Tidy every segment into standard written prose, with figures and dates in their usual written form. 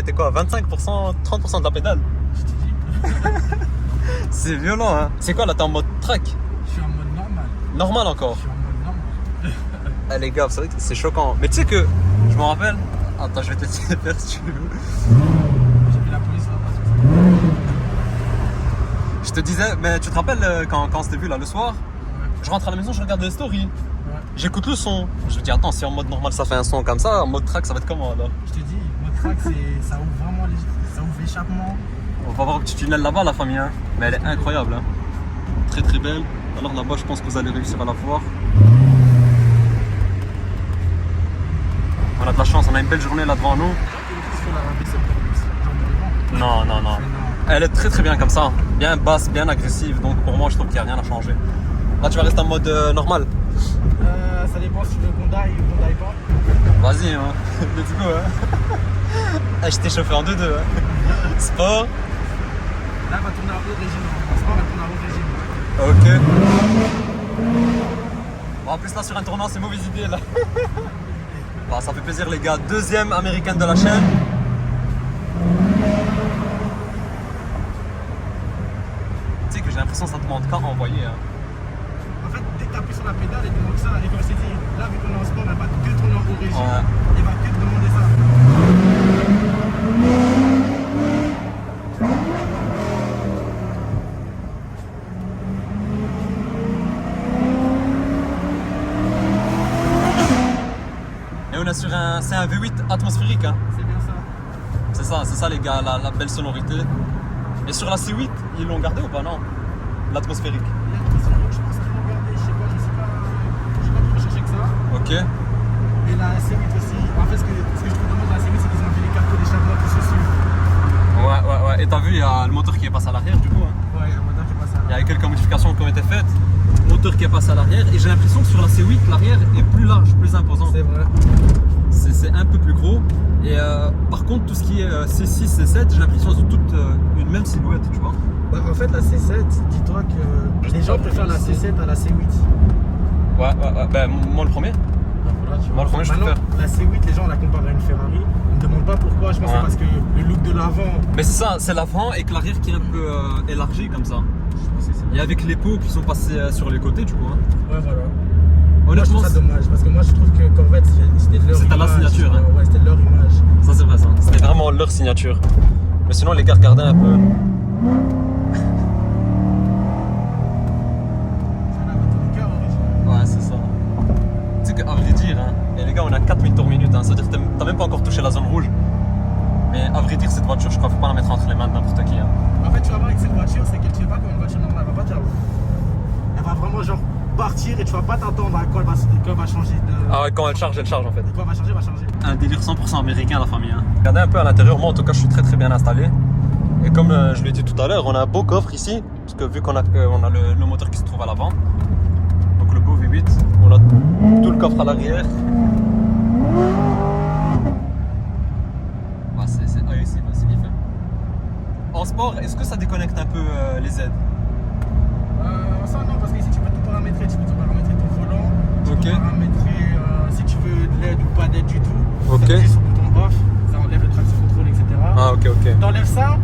t'étais quoi, 25%, 30% de la pédale? Je t'ai dit. C'est violent, hein. C'est quoi là, t'es en mode track? Je suis en mode normal. Normal encore. Je suis en mode normal. Ah les gars, c'est vrai que c'est choquant. Mais tu sais que, je me rappelle. Attends, je vais te laisser faire si tu veux. J'ai vu la police là-bas. Je te disais, mais tu te rappelles quand on s'était vu là le soir? Ouais. Je rentre à la maison, je regarde les stories. Ouais. J'écoute le son. Je me dis, attends, si en mode normal ça fait un son comme ça, en mode track ça va être comment alors? Je te dis, mode track, ça ouvre vraiment ça ouvre l'échappement. On va voir un petit tunnel là-bas, la famille, hein. Mais elle est incroyable, hein. Très très belle. Alors là-bas, je pense que vous allez réussir à la voir. On a de la chance, on a une belle journée là devant nous. Non, non, non. Elle est très très bien comme ça. Bien basse, bien agressive. Donc pour moi, je trouve qu'il n'y a rien à changer. Là, tu vas rester en mode normal. Ça dépend si tu veux qu'on die ou qu'on die pas. Vas-y, hein. Let's go, hein. Ah, je t'ai chauffé en 2-2, hein. Sport. Là, elle va tourner à haut régime. En sport, elle va tourner à haut régime. Ok. Bon, en plus là sur un tournant c'est mauvaise idée là. Bon, ça fait plaisir les gars, deuxième américaine de la chaîne. Tu sais que j'ai l'impression que ça demande qu'à envoyer. Hein. En fait, dès que tu appuies sur la pédale, elle demande ça. Et comme je t'ai dit, là vu qu'on est en sport, elle va que tourner en haut régime. Ouais. Elle va que te demander ça. Et on est sur c'est un V8 atmosphérique. Hein. C'est bien ça. C'est ça les gars, la belle sonorité. Et sur la C8, ils l'ont gardé ou pas non? L'atmosphérique. Je pense qu'ils l'ont gardé, je sais pas plus recherché que ça. Ok. Et la C8 aussi. En fait, ce que je trouve dommage dans la C8, c'est qu'ils ont fait les capteurs d'échappement qui se suivent. Ouais. Et t'as vu, il y a le moteur qui est passé à l'arrière du coup. Hein. Ouais, il y a un moteur qui passe à Il y a quelques modifications qui ont été faites. Moteur qui est passé à l'arrière. Et j'ai l'impression que sur la C8, l'arrière est plus large, plus imposant. C'est vrai. C'est un peu plus gros. Et par contre, tout ce qui est C6, C7, j'ai l'impression qu'ils ont toutes une même silhouette, tu vois. Bah, en fait, la C7, dis-toi que les gens préfèrent la C7 à la C8. Ouais. Ben, moi le premier. Moi, le premier, je Maintenant, préfère. la C8, les gens la comparent à une Ferrari. On ne demande pas pourquoi, je pense que c'est parce que le look de l'avant. Mais c'est ça, c'est l'avant et que l'arrière qui est un peu élargi comme ça. Et avec les pots qui sont passés sur les côtés, du coup. Hein. Ouais, voilà. Honnêtement, Moi, je trouve ça dommage parce que moi, je trouve que Corvette, c'était leur image. C'était la signature. Hein. Ouais, c'était leur image. Ça, c'est vrai, ça. C'était vraiment leur signature. Mais sinon, les gars, regardez un peu. C'est la moto du cœur, original. Ouais, c'est ça. Tu sais qu'à vrai dire, hein, et les gars, on a 4000 tours minute. Hein, c'est-à-dire que t'as même pas encore touché la zone rouge. Mais à vrai dire, cette voiture, je crois qu'il faut pas la mettre entre les mains de n'importe qui. Hein. En fait, tu vas voir avec cette voiture, c'est qu'elle ne fait pas comme une voiture normale. Elle va pas te... Elle va vraiment genre partir et tu vas pas t'attendre à quoi elle va changer de. Ah ouais, quand elle charge en fait. Et quand elle va changer. Un délire 100% américain, la famille. Hein. Regardez un peu à l'intérieur, moi en tout cas, je suis très très bien installé. Et comme je l'ai dit tout à l'heure, on a un beau coffre ici, parce que vu qu'on a le moteur qui se trouve à l'avant, donc le beau V8, on a tout le coffre à l'arrière. Ah, c'est bien fait. En sport, est-ce que ça déconnecte un peu les aides? Ça non, parce que ici tu peux tout paramétrer. Tu peux tout paramétrer ton volant. Tu peux paramétrer si tu veux de l'aide ou pas d'aide du tout. Ok. Tu appuies sur le bouton off, ça enlève le traction control, etc. Ah ok. T'enlèves ça,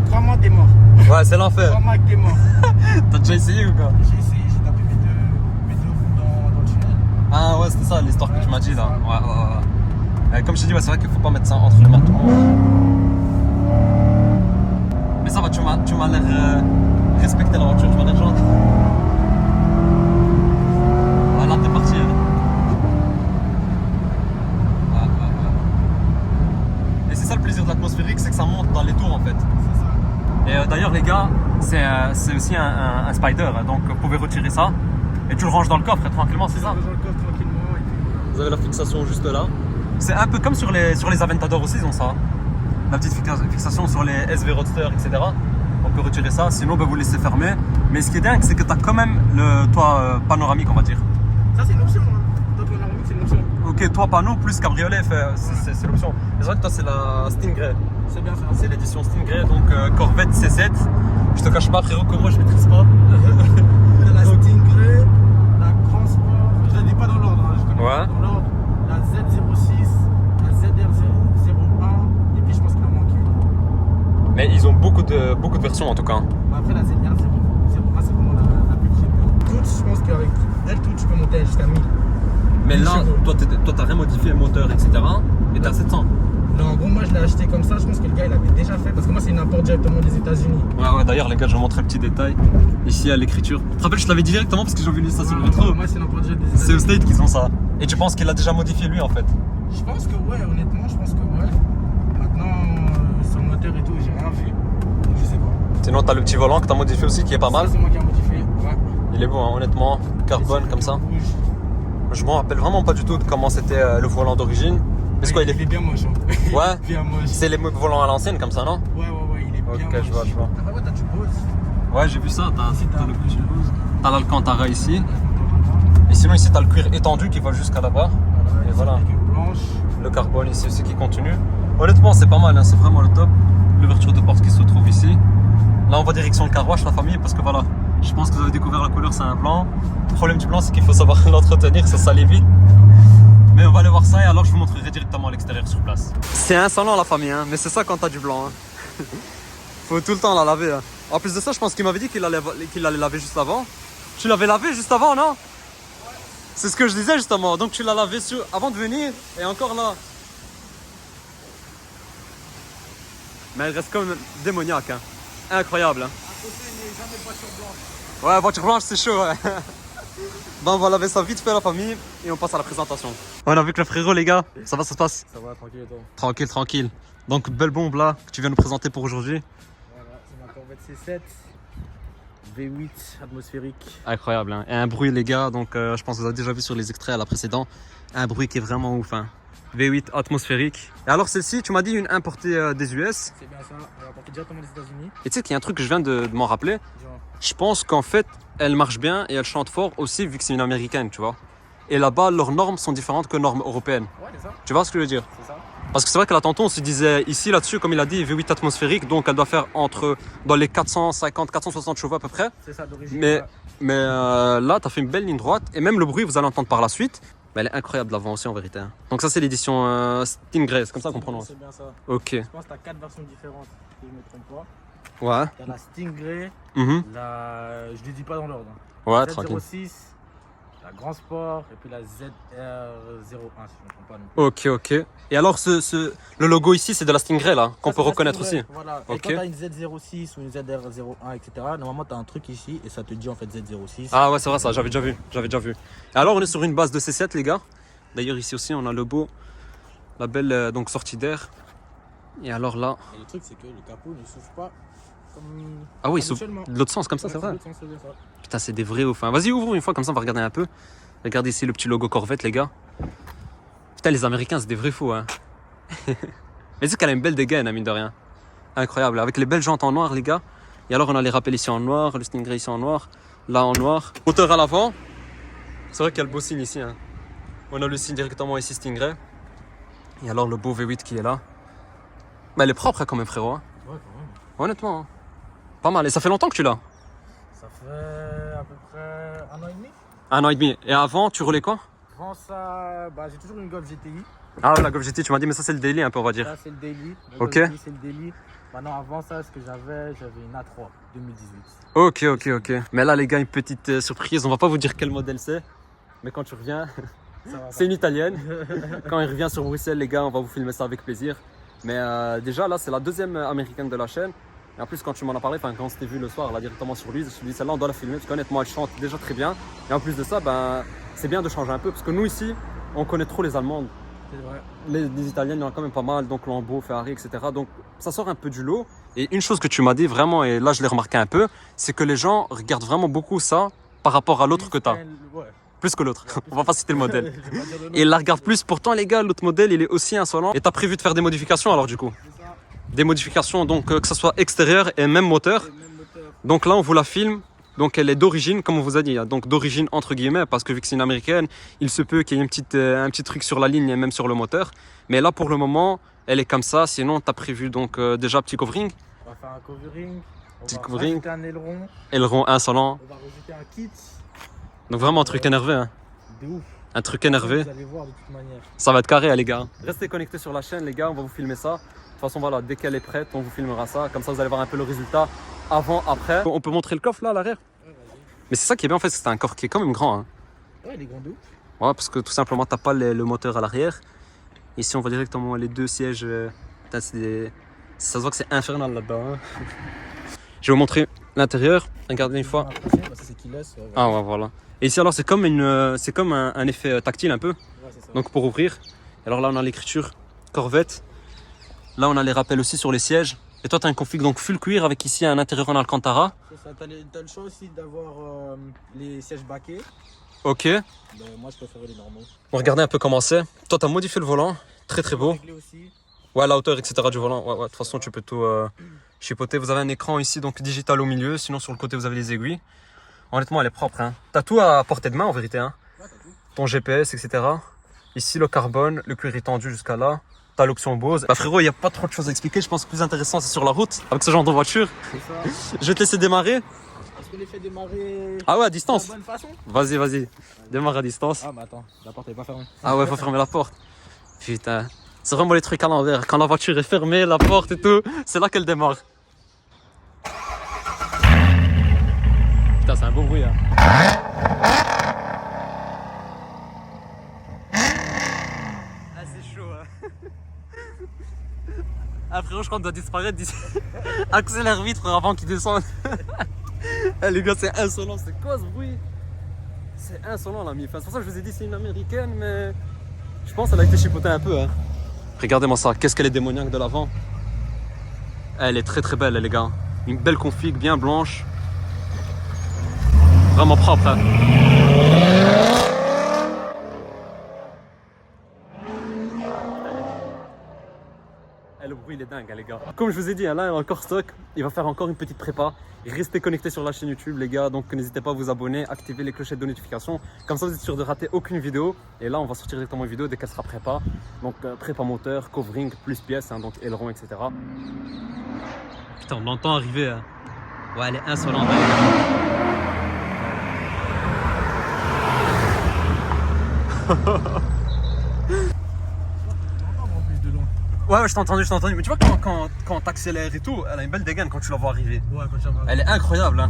3 mois t'es mort. Ouais, c'est l'enfer. 3 mois que t'es mort. T'as déjà essayé ou quoi? J'ai essayé, j'ai tapé mes deux roues dans le tunnel. Ah ouais, c'était ça l'histoire que tu m'as dit là. Ouais. Comme je t'ai dit, c'est vrai qu'il faut pas mettre ça entre les mains de tout le monde. Mais ça va, tu m'as l'air respecter la voiture, tu m'as l'air gentil. Ah là, t'es parti. Hein. Ouais. Et c'est ça le plaisir de l'atmosphérique, c'est que ça monte dans les tours en fait. C'est ça. Et d'ailleurs les gars, c'est aussi un spider, hein, donc vous pouvez retirer ça et tu le ranges dans le coffre tranquillement, c'est ça? Dans le coffre tranquillement. Et puis... Vous avez la fixation juste là. C'est un peu comme sur les Aventador aussi, ils ont ça. La petite fixation sur les SV Roadster, etc. On peut retirer ça, sinon vous laissez fermer. Mais ce qui est dingue, c'est que tu as quand même le toit panoramique, on va dire. Ça, c'est une option. Hein. Toit panoramique, c'est une option. Ok, toit panneau plus cabriolet, c'est l'option. C'est vrai que toi, c'est la Stingray. C'est bien ça. C'est l'édition Stingray, donc Corvette C7. Je te cache pas, frérot, que moi, je maîtrise pas. La Stingray, la Grand Sport, je ne dis pas dans l'ordre, hein, je connais pas dans l'ordre. La Z06, la ZR01, et puis je pense qu'il en manque monter jusqu'à 1000. Mais là, chevaux. toi, t'as rien modifié, moteur, etc. Et t'es à 700. Non, en gros, moi je l'ai acheté comme ça. Je pense que le gars il avait déjà fait parce que moi c'est une import directement des États-Unis. Ouais, d'ailleurs, les gars, je vais vous montrer le petit détail. Ici, à l'écriture. Tu te rappelles, je te l'avais dit directement parce que j'ai vu ça sur le métro. Moi c'est une import direct des C'est États-Unis. au State qu'ils ont ça. Et tu penses qu'il l'a déjà modifié lui en fait? Je pense que ouais, honnêtement, je pense que ouais. Maintenant, son moteur et tout, j'ai rien vu. Donc je sais pas. Sinon, t'as le petit volant que t'as modifié aussi qui est pas mal. Ça, c'est moi qui ai modifié. Ouais. Il est beau, hein, honnêtement. Carbone comme ça. Rouge. Je me rappelle vraiment pas du tout de comment c'était le volant d'origine. Mais c'est quoi, il est bien moche. Hein. Ouais. Bien moche. C'est les volants à l'ancienne comme ça, non? Ouais, il est bien Ok, moche. je vois. Ah ouais, t'as du Bose. Ouais, j'ai vu ça. T'as le petit Bose. T'as l'Alcantara ici. Voilà. Et sinon, ici, t'as le cuir étendu qui va jusqu'à là-bas. Et voilà. Avec une blanche. Le carbone ici aussi qui continue. Honnêtement, c'est pas mal, hein, c'est vraiment le top. L'ouverture de porte qui se trouve ici. Là, on va direction le car wash, la famille, parce que voilà, je pense que vous avez découvert la couleur, c'est un blanc. Le problème du blanc, c'est qu'il faut savoir l'entretenir, ça salit vite. Mais on va aller voir ça et alors je vous montrerai directement à l'extérieur sur place. C'est insolent la famille, hein, mais c'est ça quand t'as du blanc. Hein. Faut tout le temps la laver. Hein. En plus de ça, je pense qu'il m'avait dit qu'il allait laver juste avant. Tu l'avais lavé juste avant, non? C'est ce que je disais justement. Donc tu l'as lavé avant de venir et encore là. Mais elle reste quand même démoniaque. Hein. Incroyable. Hein. À côté, il n'est jamais voiture blanche. Ouais, voiture blanche, c'est chaud. Ouais. Bon, on va laver ça vite fait la famille et on passe à la présentation. On a vu que le frérot, les gars, ça va, ça se passe? Ça va, tranquille et toi? Tranquille, tranquille. Donc, belle bombe là que tu viens nous présenter pour aujourd'hui. Voilà, c'est ma Corvette C7. V8 atmosphérique. Incroyable, hein. Et un bruit, les gars, donc je pense que vous avez déjà vu sur les extraits à la précédente. Un bruit qui est vraiment ouf. Hein. V8 atmosphérique. Et alors, celle-ci, tu m'as dit une importée des US. C'est bien ça, elle est importée directement des États-Unis. Et tu sais qu'il y a un truc que je viens de m'en rappeler. Genre, Je pense qu'en fait, elle marche bien et elle chante fort aussi vu que c'est une américaine, tu vois. Et là-bas, leurs normes sont différentes que normes européennes. ouais, c'est ça, Tu vois ce que je veux dire? c'est ça. Parce que c'est vrai que là, tantôt, on se disait ici, là-dessus, comme il a dit, V8 atmosphérique, donc elle doit faire dans les 450, 460 chevaux à peu près. C'est ça d'origine. Mais là, tu as fait une belle ligne droite et même le bruit, vous allez entendre par la suite. Mais elle est incroyable l'avant aussi en vérité. Hein. Donc ça, c'est l'édition Stingray, c'est comme ça qu'on prononce. C'est bien ça. Ok. Je pense que tu as 4 versions différentes, si je ne me trompe pas. Ouais. Tu as la Stingray, Mhm. je ne les dis pas dans l'ordre. Ouais, Z06, tranquille. la Grand Sport et puis la ZR01, si je ne me trompe pas. Non. Ok. Et alors, le logo ici, c'est de la Stingray là, qu'on Ça, peut c'est la reconnaître Stingray, aussi. Voilà. Ok. Et quand tu as une Z06 ou une ZR01, etc., normalement tu as un truc ici et ça te dit en fait Z06. Ah ouais, c'est vrai ça, j'avais déjà vu. Et alors, on est sur une base de C7, les gars. D'ailleurs, ici aussi, on a le beau, la belle donc sortie d'air. Et alors là. Et le truc, c'est que le capot ne s'ouvre pas comme. Ah oui, il s'ouvre habituellement. de l'autre sens, comme ça, Ouais, c'est vrai. de l'autre sens, c'est bien ça. Putain, c'est des vrais ouf. Hein. Vas-y, ouvre une fois, comme ça, on va regarder un peu. Regardez ici le petit logo Corvette, les gars. Putain, les Américains, c'est des vrais fous. Hein. Mais c'est qu'elle a une belle dégaine, hein, mine de rien. Incroyable. Avec les belles jantes en noir, les gars. Et alors, on a les rappels ici en noir, le Stingray ici en noir, là en noir. Moteur à l'avant. C'est vrai qu'il y a le beau signe ici. Hein. On a le signe directement ici Stingray. Et alors, le beau V8 qui est là. Mais elle est propre, hein, quand même, frérot. Hein. Ouais, quand même. Honnêtement. Hein. Pas mal. Et ça fait longtemps que tu l'as? Ça fait à peu près 1 an et demi. 1 an et demi. Et avant, tu roulais quoi? Avant ça, j'ai toujours une Golf GTI. Ah ouais, la Golf GT, tu m'as dit, mais ça c'est le daily un peu, on va dire. Ça, c'est le daily. La Ok. Golf GTI, c'est le daily. Maintenant, avant ça, ce que j'avais une A3 2018. Ok. Mais là, les gars, une petite surprise. On va pas vous dire quel modèle c'est. Mais quand tu reviens, Ça va, c'est une italienne. Quand il revient sur Bruxelles, les gars, on va vous filmer ça avec plaisir. Mais déjà, là, c'est la deuxième américaine de la chaîne. Et en plus, quand tu m'en as parlé, quand on s'était vu le soir, là, directement sur lui, je me suis dit, celle-là, on doit la filmer. Parce qu'honnêtement, elle chante déjà très bien. Et en plus de ça, c'est bien de changer un peu. Parce que nous, ici, on connaît trop les Allemandes. C'est vrai. Les Italiennes, il y en a quand même pas mal, donc Lambo, Ferrari, etc. Donc ça sort un peu du lot. Et une chose que tu m'as dit vraiment, et là je l'ai remarqué un peu, c'est que les gens regardent vraiment beaucoup ça par rapport à l'autre que tu as. Ouais. Plus que l'autre. Ouais, On va pas citer le modèle. Je vais pas dire le nom. Et ils la regardent plus. Pourtant, les gars, l'autre modèle, il est aussi insolent. Et tu as prévu de faire des modifications alors du coup? C'est ça. Des modifications, donc que ce soit extérieur et même moteur. Et même moteur. Donc là, on vous la filme. Donc elle est d'origine, comme on vous a dit, hein. Donc d'origine entre guillemets, parce que vu que c'est une américaine, il se peut qu'il y ait un petit truc sur la ligne et même sur le moteur. Mais là, pour le moment, elle est comme ça. Sinon, tu as prévu donc déjà petit covering, On va faire un covering. On Petit va covering. rajouter un aileron. aileron insolent. On va rajouter un kit. Donc vraiment un truc énervé, hein. De ouf. Un truc énervé. Vous allez voir de toute manière. Ça va être carré, hein, les gars. Restez connectés sur la chaîne, les gars. On va vous filmer ça. De toute façon, voilà, dès qu'elle est prête, on vous filmera ça. Comme ça, vous allez voir un peu le résultat avant, après. On peut montrer le coffre là à l'arrière. Ouais, vas-y. Mais c'est ça qui est bien en fait, c'est un coffre qui est quand même grand. Hein. Ouais, il est grand de ouf. Ouais, parce que tout simplement, t'as pas le moteur à l'arrière. Ici, on voit directement les deux sièges. Putain, ça se voit que c'est infernal là-dedans. Hein. Je vais vous montrer l'intérieur. Regardez une fois. Ça, c'est keyless. Ah ouais, voilà. Et ici, alors, c'est comme, un effet tactile un peu. Ouais, c'est ça. Donc, pour ouvrir. Alors là, on a l'écriture Corvette. Là, on a les rappels aussi sur les sièges. Et toi, tu as un config donc full cuir avec ici un intérieur en Alcantara. C'est ça. T'as le choix aussi d'avoir les sièges baquets. Ok. Ben, moi, je préfère les normaux. On va regarder un peu comment c'est. Toi, tu as modifié le volant. Très très beau. Aussi. Ouais, la hauteur, etc. du volant. Ouais, de toute façon, tu peux tout chipoter. Vous avez un écran ici, donc digital au milieu. Sinon, sur le côté, vous avez les aiguilles. Honnêtement, elle est propre. Hein. Tu as tout à portée de main en vérité. Hein. Ouais, t'as tout. Ton GPS, etc. Ici, le carbone, le cuir étendu jusqu'à là. T'as l'option Bose. Bah frérot, il n'y a pas trop de choses à expliquer. Je pense que le plus intéressant, c'est sur la route. Avec ce genre de voiture. C'est ça. Je vais te laisser démarrer. Est-ce qu'on les fait démarrer Ah ouais, à de distance. la bonne façon? Vas-y. Démarre à distance. Ah, mais attends, la porte est pas fermée. Ah ouais, faut fermer la porte. Putain. C'est vraiment les trucs à l'envers. Quand la voiture est fermée, la porte et tout, c'est là qu'elle démarre. Putain, c'est un beau bruit. Hein. Ah, c'est chaud. Hein. Ah, frérot, je crois qu'on doit disparaître d'ici. Accélère vite, frère, avant qu'il descende. Eh, les gars, c'est insolent. C'est quoi ce bruit? C'est insolent, la MIF. C'est pour ça que je vous ai dit c'est une américaine, mais je pense qu'elle a été chipotée un peu. Hein. Regardez-moi ça, qu'est-ce qu'elle est démoniaque de l'avant. Elle est très très belle, les gars. Une belle config, bien blanche. Vraiment propre. Hein. Le bruit il est dingue, hein, les gars. Comme je vous ai dit, hein, là il est encore stock. Il va faire encore une petite prépa. Restez connectés sur la chaîne YouTube, les gars. Donc n'hésitez pas à vous abonner, activer les clochettes de notification. Comme ça, vous êtes sûr de rater aucune vidéo. Et là, on va sortir directement une vidéo dès qu'elle sera prépa. Donc prépa moteur, covering, plus pièces, hein, donc aileron, etc. Putain, on l'entend arriver. Hein. Ouais, elle est insolente. Ouais, je t'ai entendu. Mais tu vois, quand t'accélères et tout, elle a une belle dégaine quand tu la vois arriver. Ouais, quand tu vas. Elle est incroyable. Hein.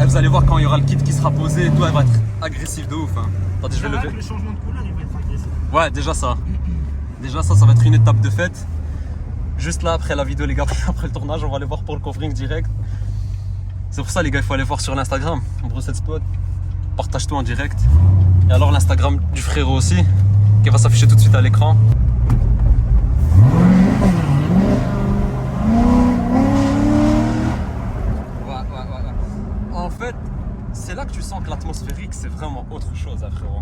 Et vous allez voir quand il y aura le kit qui sera posé et tout, elle va être agressive de ouf. Hein. Attendez, je vais lever. Le changement de couleur, il va être agressif. Ouais, déjà ça. Ça va être une étape de fête. Juste là, après la vidéo, les gars, après le tournage, on va aller voir pour le covering direct. C'est pour ça, les gars, il faut aller voir sur l'Instagram. Bruxelles Spot. Partage tout en direct. Et alors, l'Instagram du frérot aussi, qui va s'afficher tout de suite à l'écran. En fait, c'est là que tu sens que l'atmosphérique, c'est vraiment autre chose, hein, frérot.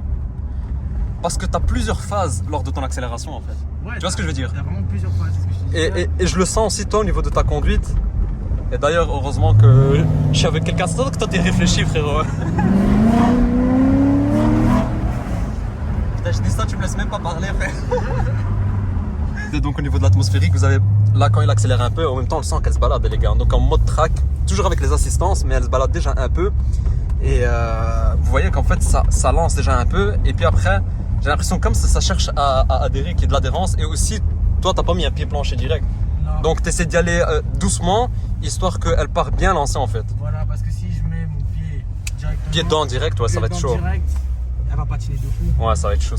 Parce que tu as plusieurs phases lors de ton accélération, en fait. Ouais, tu vois ce que je veux dire? Il y a vraiment plusieurs phases. Et je le sens aussi, toi, au niveau de ta conduite. Et d'ailleurs, heureusement que je suis avec quelqu'un. C'est toi que toi, t'es réfléchi, frérot. Putain, je dis ça, tu me laisses même pas parler, frère. Et donc, au niveau de l'atmosphérique, vous avez là, quand il accélère un peu, en même temps, on le sent qu'elle se balade, les gars. Donc, en mode track, toujours avec les assistances, mais elle se balade déjà un peu. Et vous voyez qu'en fait, ça lance déjà un peu. Et puis après, j'ai l'impression comme ça cherche à adhérer, qu'il y ait de l'adhérence. Et aussi, toi, t'as pas mis un pied planché direct. Non. Donc, tu essaies d'y aller doucement, histoire qu'elle part bien lancée, en fait. Voilà, parce que si je mets mon pied directement. Pied dedans direct, ouais, ça va être chaud. Direct, elle va patiner de fou. Ouais, ça va être chaud.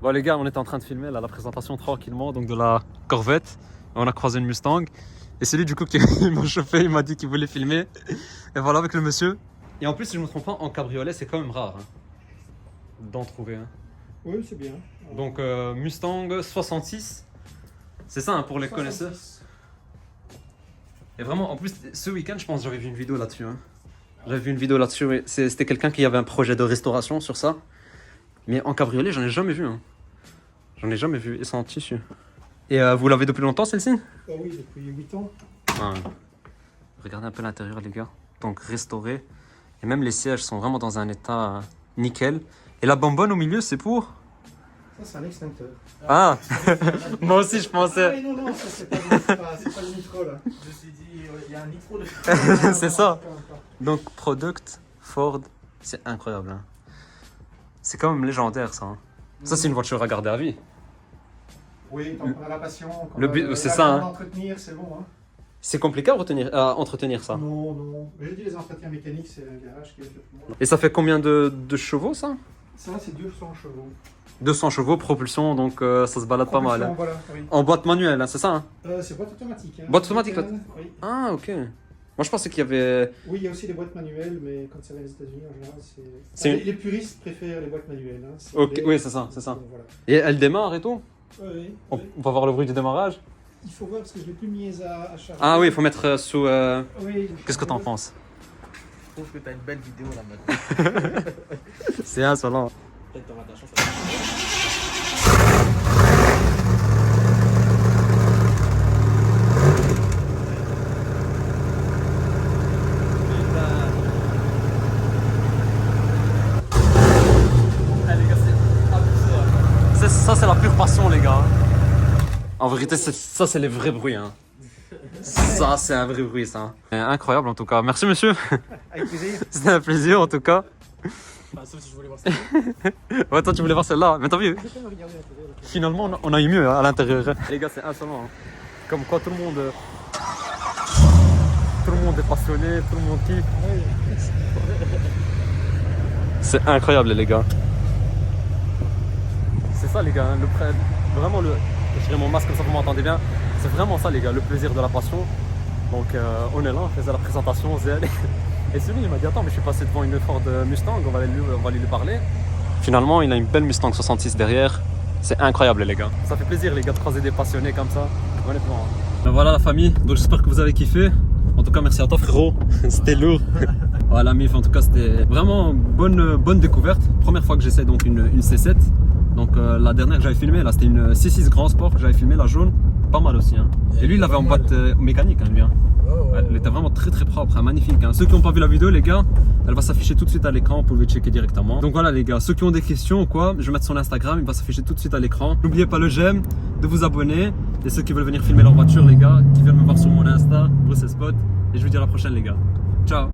Bon, les gars, on était en train de filmer là, la présentation tranquillement donc de la Corvette. On a croisé une Mustang. Et c'est lui, du coup, qui m'a chauffé. Il m'a dit qu'il voulait filmer. Et voilà, avec le monsieur. Et en plus, si je ne me trompe pas, en cabriolet, c'est quand même rare hein, d'en trouver un. Oui, c'est bien. Donc, Mustang 66. C'est ça, hein, pour les 66. connaisseurs. Et vraiment, en plus, ce week-end, je pense que j'avais vu une vidéo là-dessus. Hein. J'avais vu une vidéo là-dessus. Et c'était quelqu'un qui avait un projet de restauration sur ça. Mais en cabriolet, j'en ai jamais vu. Hein. J'en ai jamais vu. Et c'est en tissu. Et vous l'avez depuis longtemps, celle-ci? Oui, depuis 8 ans. Ah, regardez un peu l'intérieur, les gars. Donc, restauré. Et même les sièges sont vraiment dans un état nickel. Et la bonbonne au milieu, c'est pour? Ça, c'est un extincteur. Ah, moi aussi, je pensais. Ah, oui, non, ça, c'est pas le nitro, là. Je me suis dit, il y a un nitro de... C'est ça. Donc, Product Ford, c'est incroyable. Hein. C'est quand même légendaire, ça. Hein. Ça, c'est une voiture à garder à vie. Oui, tant qu'on a la passion, Le but, c'est ça. Hein. L'entretenir, c'est bon. Hein. C'est compliqué à entretenir ça. Non, non. J'ai dit les entretiens mécaniques, c'est un garage qui est fait pour moi. Et ça fait combien de chevaux ça? Ça, c'est 200 chevaux. 200 chevaux, propulsion, donc ça se balade pas mal. Hein. Voilà, oui. En boîte manuelle, hein, c'est ça hein? C'est boîte automatique. Hein. Boîte automatique, Oui. Ah, ok. Moi, je pensais qu'il y avait... Oui, il y a aussi des boîtes manuelles, mais quand ça vient des États-Unis, en général, C'est les puristes préfèrent les boîtes manuelles. Hein. Ok, oui, c'est ça, c'est ça. Donc, voilà. Et elle démarre et tout? Oui, On oui. va voir le bruit du démarrage? Il faut voir parce que je l'ai plus mise à charger. Ah oui, il faut mettre sous... Oui, Qu'est-ce que t'en penses? Je trouve que t'as une belle vidéo là maintenant. C'est insolent. Peut-être t'auras de la chance. Ça, c'est la pure passion, les gars. En vérité, ça, c'est les vrais bruits. Hein. Ça, c'est un vrai bruit, ça. Incroyable, en tout cas. Merci, monsieur. Avec plaisir. C'était un plaisir, en tout cas. Enfin, sauf si je voulais voir ça. Ouais, toi, tu voulais voir celle-là. Mais t'as vu? Finalement, on a eu mieux hein, à l'intérieur. Les gars, c'est insolent. Hein. Comme quoi, tout le monde est passionné, tout le monde kiffe. C'est incroyable, les gars. C'est ça, les gars. Hein, vraiment, je dirais mon masque comme ça, vous m'entendez bien. C'est vraiment ça, les gars, le plaisir de la passion. Donc, on est là, on faisait la présentation, Z. Et celui, il m'a dit attends, mais je suis passé devant une Ford Mustang, on va aller lui parler. Finalement, il a une belle Mustang 66 derrière. C'est incroyable, les gars. Ça fait plaisir, les gars, de croiser des passionnés comme ça. Honnêtement. Ben voilà, la famille. Donc, j'espère que vous avez kiffé. En tout cas, merci à toi, frérot. C'était lourd. Voilà, MIF, en tout cas, c'était vraiment bonne découverte. Première fois que j'essaie donc une C7. Donc, la dernière que j'avais filmée, là, c'était une C6 Grand Sport que j'avais filmée, la jaune. Pas mal aussi. Hein. Et lui, il l'avait en boîte mécanique, hein, lui. Hein. Ouais, elle était vraiment très propre, hein, magnifique. Hein. Ceux qui n'ont pas vu la vidéo, les gars, elle va s'afficher tout de suite à l'écran, vous pouvez checker directement. Donc voilà les gars, ceux qui ont des questions ou quoi, je vais mettre son Instagram, il va s'afficher tout de suite à l'écran. N'oubliez pas le j'aime, de vous abonner. Et ceux qui veulent venir filmer leur voiture, les gars, qui veulent me voir sur mon Insta, Bruxelles Spot. Et je vous dis à la prochaine les gars. Ciao.